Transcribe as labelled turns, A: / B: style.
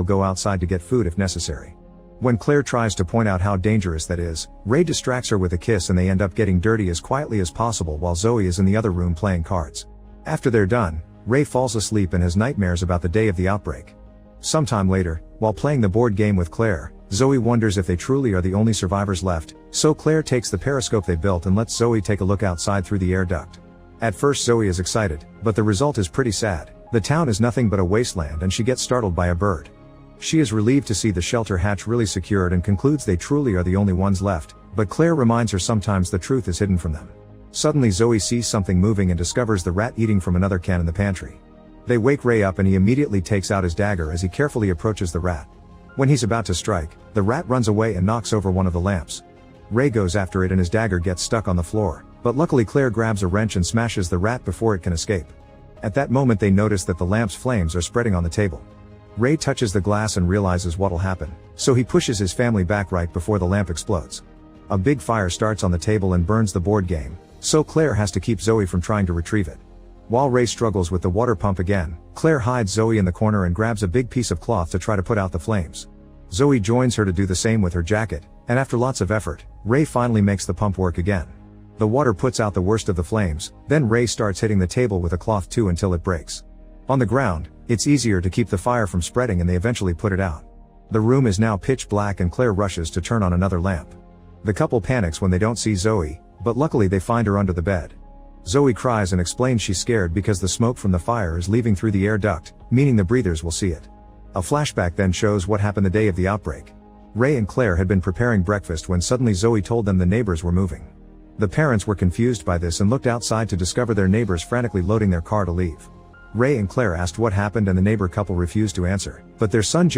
A: go outside to get food if necessary. When Claire tries to point out how dangerous that is, Ray distracts her with a kiss and they end up getting dirty as quietly as possible while Zoe is in the other room playing cards. After they're done, Ray falls asleep and has nightmares about the day of the outbreak. Sometime later, while playing the board game with Claire, Zoe wonders if they truly are the only survivors left, so Claire takes the periscope they built and lets Zoe take a look outside through the air duct. At first Zoe is excited, but the result is pretty sad. The town is nothing but a wasteland and she gets startled by a bird. She is relieved to see the shelter hatch really secured and concludes they truly are the only ones left, but Claire reminds her sometimes the truth is hidden from them. Suddenly Zoe sees something moving and discovers the rat eating from another can in the pantry. They wake Ray up and he immediately takes out his dagger as he carefully approaches the rat. When he's about to strike, the rat runs away and knocks over one of the lamps. Ray goes after it and his dagger gets stuck on the floor, but luckily Claire grabs a wrench and smashes the rat before it can escape. At that moment they notice that the lamp's flames are spreading on the table. Ray touches the glass and realizes what'll happen, so he pushes his family back right before the lamp explodes. A big fire starts on the table and burns the board game, so Claire has to keep Zoe from trying to retrieve it. While Ray struggles with the water pump again, Claire hides Zoe in the corner and grabs a big piece of cloth to try to put out the flames. Zoe joins her to do the same with her jacket, and after lots of effort, Ray finally makes the pump work again. The water puts out the worst of the flames, then Ray starts hitting the table with a cloth too until it breaks. On the ground, it's easier to keep the fire from spreading and they eventually put it out. The room is now pitch black and Claire rushes to turn on another lamp. The couple panics when they don't see Zoe, but luckily they find her under the bed. Zoe cries and explains she's scared because the smoke from the fire is leaving through the air duct, meaning the breathers will see it. A flashback then shows what happened the day of the outbreak. Ray and Claire had been preparing breakfast when suddenly Zoe told them the neighbors were moving. The parents were confused by this and looked outside to discover their neighbors frantically loading their car to leave. Ray and Claire asked what happened and the neighbor couple refused to answer, but their son